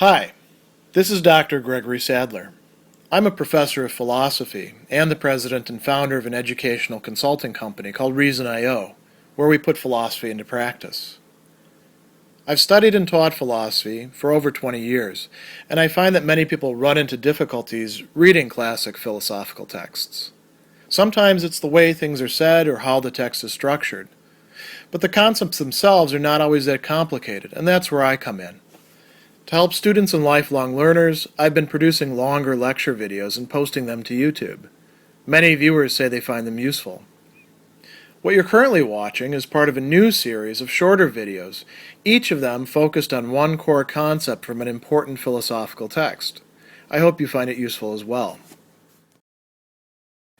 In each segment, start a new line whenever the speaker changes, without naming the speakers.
Hi, this is Dr. Gregory Sadler. I'm a professor of philosophy and the president and founder of an educational consulting company called Reason.io, where we put philosophy into practice. I've studied and taught philosophy for over 20 years, and I find that many people run into difficulties reading classic philosophical texts. Sometimes it's the way things are said or how the text is structured. But the concepts themselves are not always that complicated, and that's where I come in. To help students and lifelong learners, I've been producing longer lecture videos and posting them to YouTube. Many viewers say they find them useful. What you're currently watching is part of a new series of shorter videos, each of them focused on one core concept from an important philosophical text. I hope you find it useful as well.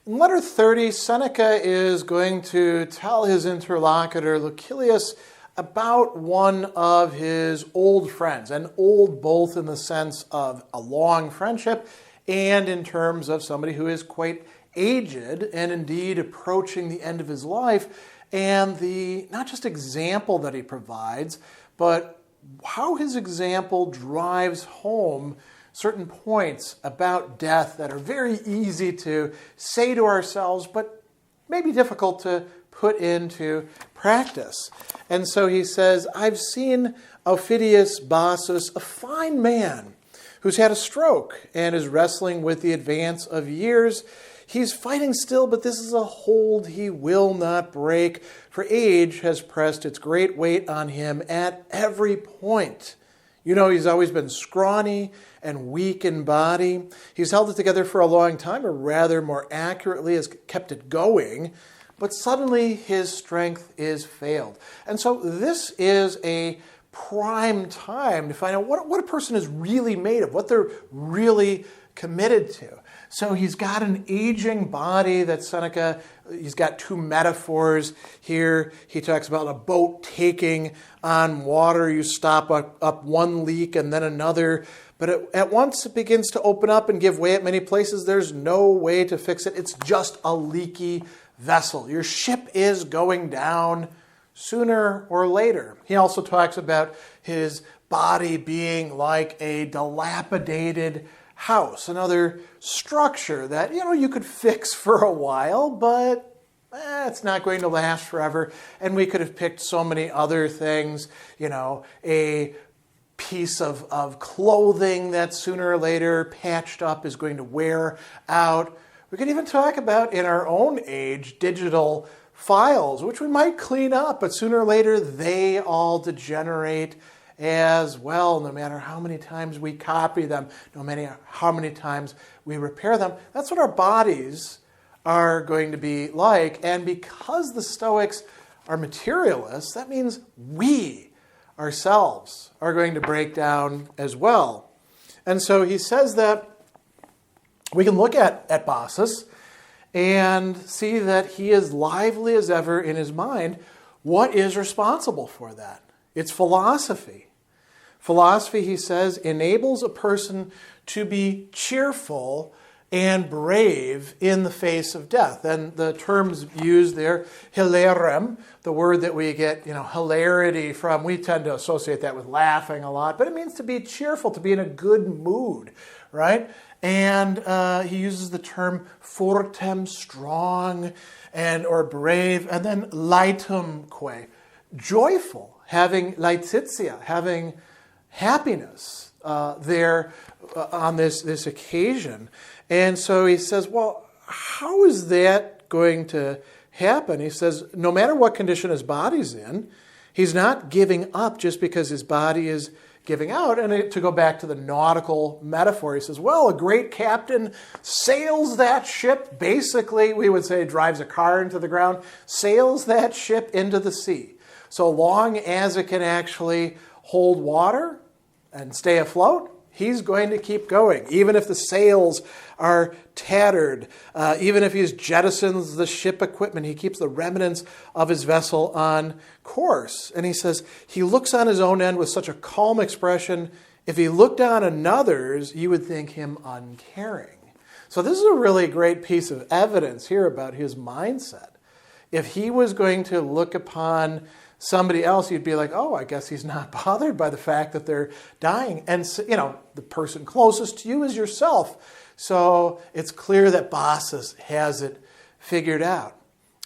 In letter 30, Seneca is going to tell his interlocutor, Lucilius, about one of his old friends, and old both in the sense of a long friendship and in terms of somebody who is quite aged and indeed approaching the end of his life, and the not just example that he provides, but how his example drives home certain points about death that are very easy to say to ourselves, but maybe difficult to put into practice. And so he says, I've seen Aufidius Bassus, a fine man who's had a stroke and is wrestling with the advance of years. He's fighting still, but this is a hold he will not break, for age has pressed its great weight on him at every point. You know, he's always been scrawny and weak in body. He's held it together for a long time, or rather more accurately has kept it going, but suddenly his strength is failed. And so this is a prime time to find out what a person is really made of, what they're really committed to. So he's got an aging body that Seneca, he's got two metaphors here. He talks about a boat taking on water. You stop up one leak and then another. But at once it begins to open up and give way at many places. There's no way to fix it. It's just a leaky vessel. Your ship is going down sooner or later. He also talks about his body being like a dilapidated house, another structure that, you could fix for a while, but it's not going to last forever. And we could have picked so many other things, a piece of clothing that sooner or later, patched up, is going to wear out. We could even talk about, in our own age, digital files, which we might clean up, but sooner or later they all degenerate as well, no matter how many times we copy them, no matter how many times we repair them. That's what our bodies are going to be like. And because the Stoics are materialists, that means we ourselves are going to break down as well. And so he says that we can look at Bassus and see that he is lively as ever in his mind. What is responsible for that? It's philosophy. Philosophy, he says, enables a person to be cheerful and brave in the face of death. And the terms used there, hilarem, the word that we get, hilarity from, we tend to associate that with laughing a lot, but it means to be cheerful, to be in a good mood, right? And he uses the term fortem, strong, or brave, and then laetumque, joyful, having laetitia, having happiness there on this occasion. And so he says, well, how is that going to happen? He says, no matter what condition his body's in, he's not giving up just because his body is giving out. And to go back to the nautical metaphor, he says, well, a great captain sails that ship, basically, we would say drives a car into the ground, sails that ship into the sea. So long as it can actually hold water and stay afloat, he's going to keep going. Even if the sails are tattered, even if he's jettisons the ship equipment, he keeps the remnants of his vessel on course. And he says, he looks on his own end with such a calm expression. If he looked on another's, you would think him uncaring. So this is a really great piece of evidence here about his mindset. If he was going to look upon somebody else, you'd be like, oh, I guess he's not bothered by the fact that they're dying. And, the person closest to you is yourself. So it's clear that Bassus has it figured out.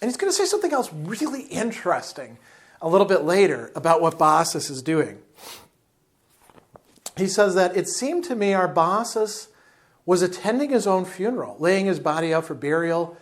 And he's going to say something else really interesting a little bit later about what Bassus is doing. He says that it seemed to me our Bassus was attending his own funeral, laying his body out for burial,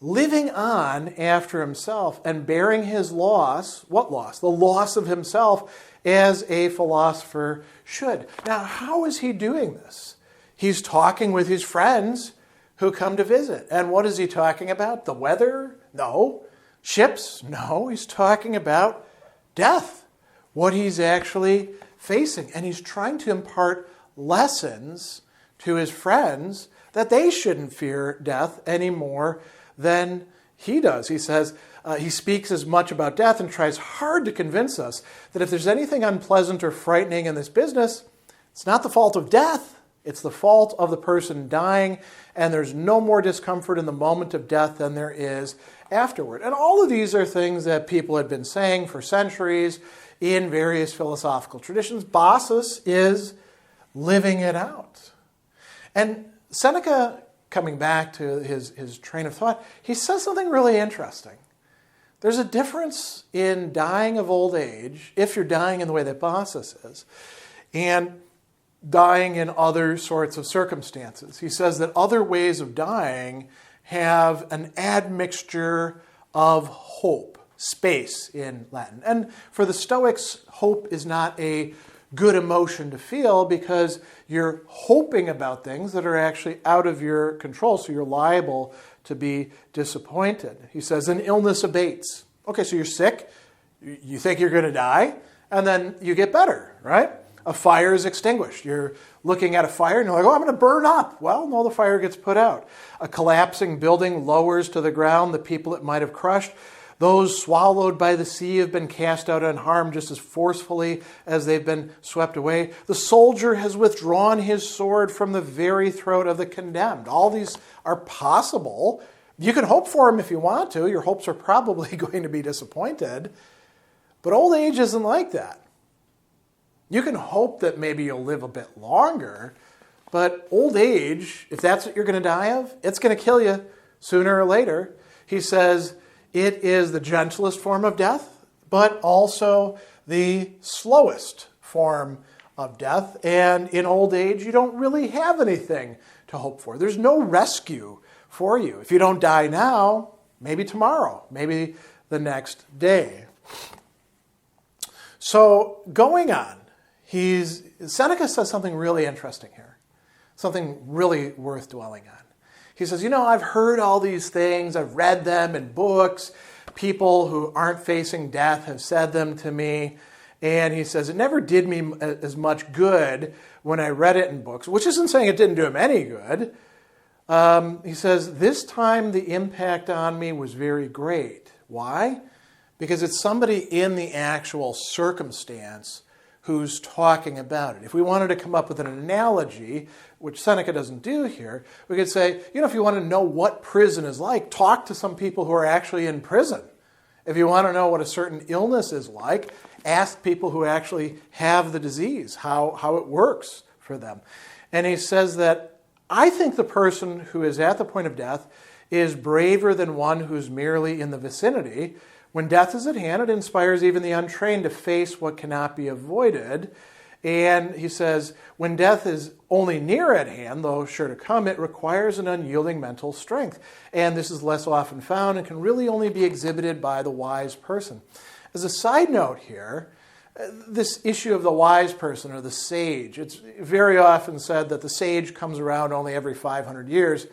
living on after himself and bearing his loss. What loss? The loss of himself, as a philosopher should. Now, how is he doing this? He's talking with his friends who come to visit. And what is he talking about? The weather? No. Ships? No. He's talking about death, what he's actually facing. And he's trying to impart lessons to his friends that they shouldn't fear death any more than he does. He says, he speaks as much about death and tries hard to convince us that if there's anything unpleasant or frightening in this business, it's not the fault of death. It's the fault of the person dying, and there's no more discomfort in the moment of death than there is afterward. And all of these are things that people had been saying for centuries in various philosophical traditions. Bassus is living it out. And Seneca, coming back to his train of thought, he says something really interesting. There's a difference in dying of old age, if you're dying in the way that Bassus is, and dying in other sorts of circumstances. He says that other ways of dying have an admixture of hope, space in Latin. And for the Stoics, hope is not a good emotion to feel because you're hoping about things that are actually out of your control, so you're liable to be disappointed. He says, an illness abates. Okay, so you're sick, you think you're going to die, and then you get better, right? A fire is extinguished. You're looking at a fire and you're like, oh, I'm going to burn up. Well, no, the fire gets put out. A collapsing building lowers to the ground the people it might have crushed. Those swallowed by the sea have been cast out unharmed just as forcefully as they've been swept away. The soldier has withdrawn his sword from the very throat of the condemned. All these are possible. You can hope for them if you want to. Your hopes are probably going to be disappointed. But old age isn't like that. You can hope that maybe you'll live a bit longer, but old age, if that's what you're going to die of, it's going to kill you sooner or later. He says it is the gentlest form of death, but also the slowest form of death. And in old age, you don't really have anything to hope for. There's no rescue for you. If you don't die now, maybe tomorrow, maybe the next day. So going on, Seneca says something really interesting here, something really worth dwelling on. He says, I've heard all these things, I've read them in books, people who aren't facing death have said them to me, and he says, it never did me as much good when I read it in books, which isn't saying it didn't do him any good. He says, this time the impact on me was very great. Why? Because it's somebody in the actual circumstance who's talking about it. If we wanted to come up with an analogy, which Seneca doesn't do here, we could say, if you want to know what prison is like, talk to some people who are actually in prison. If you want to know what a certain illness is like, ask people who actually have the disease, how it works for them. And he says that, I think the person who is at the point of death is braver than one who's merely in the vicinity. When death is at hand, it inspires even the untrained to face what cannot be avoided. And he says, when death is only near at hand, though sure to come, it requires an unyielding mental strength. And this is less often found and can really only be exhibited by the wise person. As a side note here, this issue of the wise person or the sage, it's very often said that the sage comes around only every 500 years.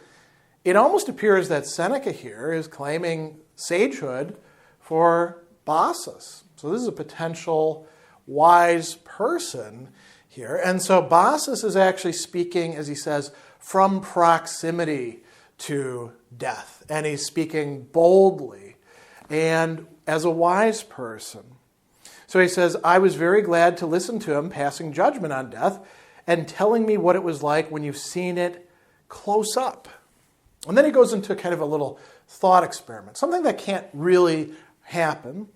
It almost appears that Seneca here is claiming sagehood for Bassus. So this is a potential wise person here. And so Bassus is actually speaking, as he says, from proximity to death. And he's speaking boldly and as a wise person. So he says, I was very glad to listen to him passing judgment on death and telling me what it was like when you've seen it close up. And then he goes into kind of a little thought experiment, something that can't really happen.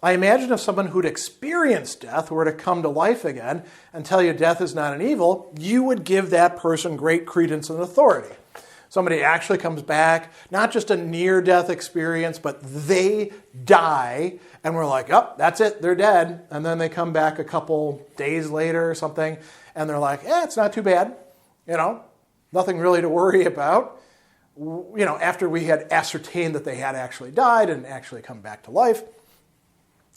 I imagine if someone who'd experienced death were to come to life again and tell you death is not an evil, you would give that person great credence and authority. Somebody actually comes back, not just a near-death experience, but they die, and we're like, oh, that's it, they're dead. And then they come back a couple days later or something, and they're like, it's not too bad, nothing really to worry about. After we had ascertained that they had actually died and actually come back to life,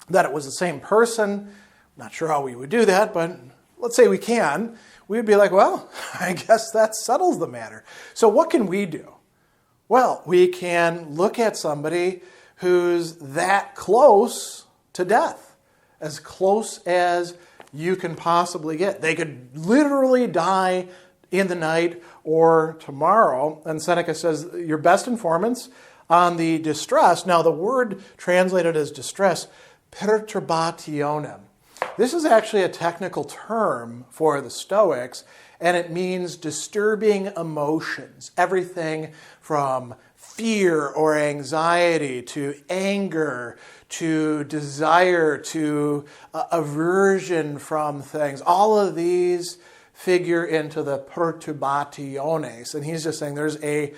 that it was the same person. Not sure how we would do that, but let's say we can. We would be like, well, I guess that settles the matter. So what can we do? Well, we can look at somebody who's that close to death, as close as you can possibly get. They could literally die in the night or tomorrow. And Seneca says, your best informants on the distress. Now, the word translated as distress, perturbationem. This is actually a technical term for the Stoics, and it means disturbing emotions. Everything from fear or anxiety to anger to desire to aversion from things. All of these figure into the perturbationes. And he's just saying there's a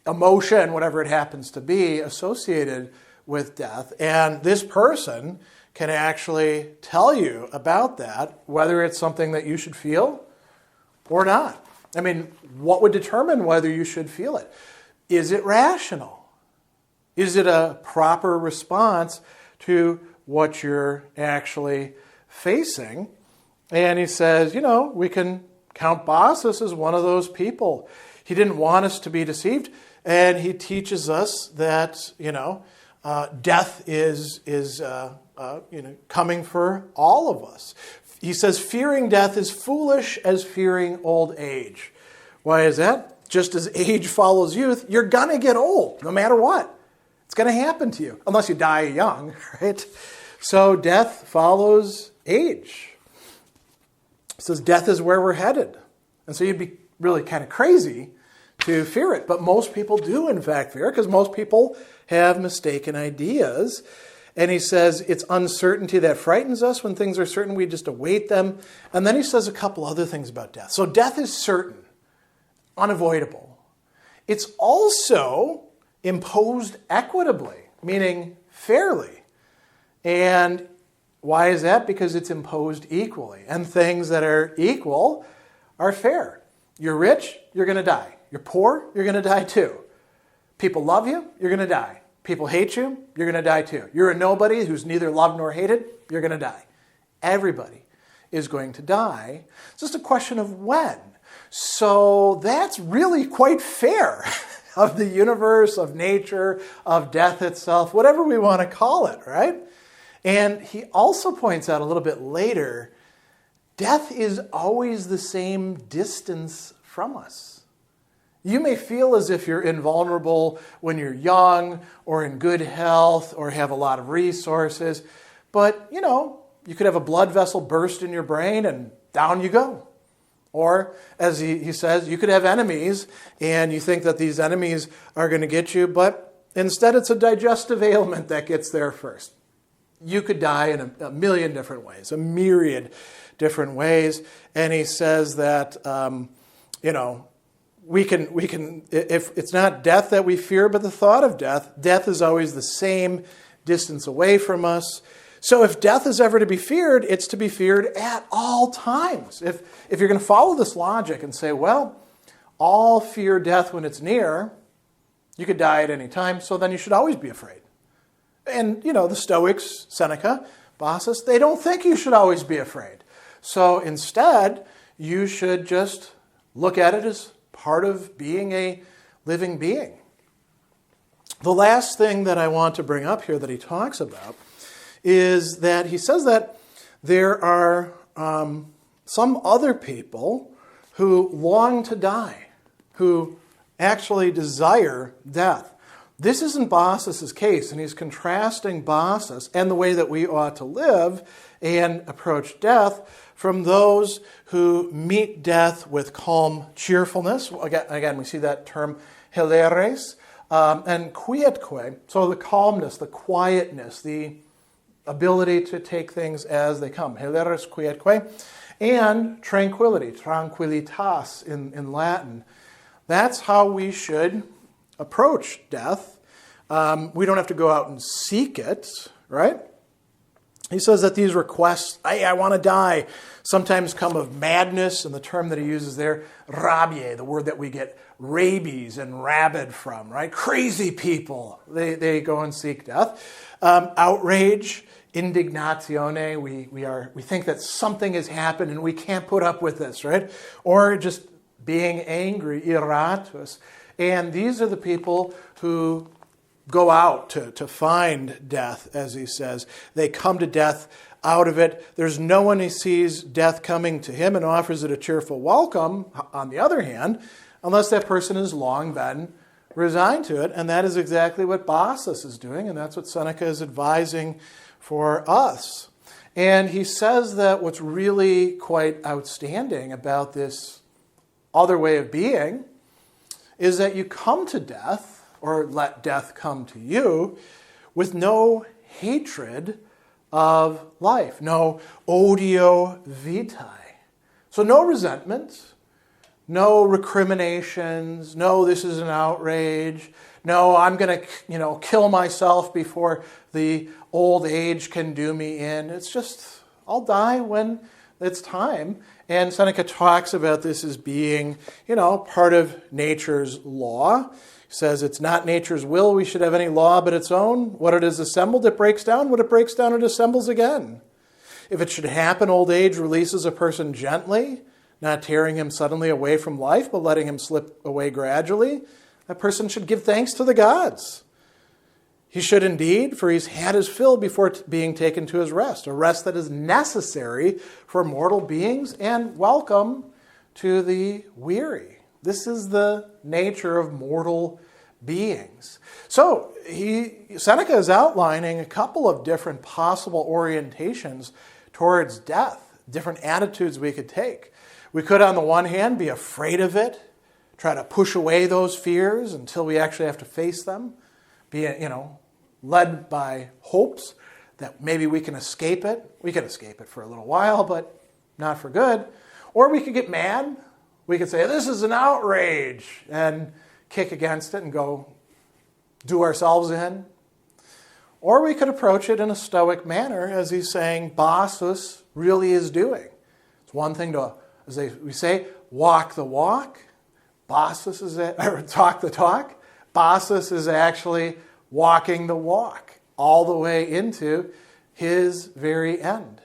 emotion, whatever it happens to be, associated with death. And this person can actually tell you about that, whether it's something that you should feel or not. I mean, what would determine whether you should feel it? Is it rational? Is it a proper response to what you're actually facing? And he says, we can count Bassus as one of those people. He didn't want us to be deceived, and he teaches us that, death is coming for all of us. He says, fearing death is foolish as fearing old age. Why is that? Just as age follows youth, you're going to get old, no matter what. It's going to happen to you, unless you die young, right? So death follows age. It says death is where we're headed. And so you'd be really kind of crazy to fear it. But most people do, in fact, fear it, because most people have mistaken ideas. And he says it's uncertainty that frightens us. When things are certain, we just await them. And then he says a couple other things about death. So death is certain, unavoidable. It's also imposed equitably, meaning fairly. And why is that? Because it's imposed equally. And things that are equal are fair. You're rich, you're going to die. You're poor, you're going to die too. People love you, you're going to die. People hate you, you're going to die too. You're a nobody who's neither loved nor hated, you're going to die. Everybody is going to die. It's just a question of when. So that's really quite fair of the universe, of nature, of death itself, whatever we want to call it, right? And he also points out a little bit later, death is always the same distance from us. You may feel as if you're invulnerable when you're young or in good health or have a lot of resources, but, you could have a blood vessel burst in your brain and down you go. Or, as he says, you could have enemies and you think that these enemies are going to get you, but instead it's a digestive ailment that gets there first. You could die in a million different ways, a myriad different ways. And he says that, we can, if it's not death that we fear, but the thought of death, death is always the same distance away from us. So if death is ever to be feared, it's to be feared at all times. If you're going to follow this logic and say, well, all fear death when it's near, you could die at any time, so then you should always be afraid. And, the Stoics, Seneca, Bassus, they don't think you should always be afraid. So instead, you should just look at it as part of being a living being. The last thing that I want to bring up here that he talks about is that he says that there are some other people who long to die, who actually desire death. This isn't Bassus's case, and he's contrasting Bassus and the way that we ought to live and approach death from those who meet death with calm cheerfulness. Again, we see that term hilares, and quietque, so the calmness, the quietness, the ability to take things as they come. Heleris quietque. And tranquility, tranquillitas in Latin. That's how we should approach death. We don't have to go out and seek it, right? He says that these requests, I want to die, sometimes come of madness, and the term that he uses there, rabie, the word that we get rabies and rabid from, right? Crazy people, they go and seek death. Outrage, indignatione, we think that something has happened and we can't put up with this, right? Or just being angry, iratus. And these are the people who go out to find death, as he says. They come to death out of it. There's no one who sees death coming to him and offers it a cheerful welcome, on the other hand, unless that person has long been resigned to it. And that is exactly what Bassus is doing, and that's what Seneca is advising for us. And he says that what's really quite outstanding about this other way of being is that you come to death, or let death come to you, with no hatred of life, no odio vitae. So no resentment, no recriminations, no this is an outrage, no I'm going to kill myself before the old age can do me in. It's just, I'll die when it's time. And Seneca talks about this as being, part of nature's law. He says it's not nature's will we should have any law but its own. What it is assembled, it breaks down. What it breaks down, it assembles again. If it should happen, old age releases a person gently, not tearing him suddenly away from life, but letting him slip away gradually. That person should give thanks to the gods. He should indeed, for he's had his fill before being taken to his rest, a rest that is necessary for mortal beings and welcome to the weary. This is the nature of mortal beings. So Seneca is outlining a couple of different possible orientations towards death, different attitudes we could take. We could, on the one hand, be afraid of it, try to push away those fears until we actually have to face them, be, led by hopes that maybe we can escape it. We can escape it for a little while, but not for good. Or we could get mad. We could say, this is an outrage, and kick against it and go do ourselves in. Or we could approach it in a Stoic manner, as he's saying Bassus really is doing. It's one thing to, as we say, walk the walk. Bassus is, or talk the talk. Bassus is actually walking the walk all the way into his very end.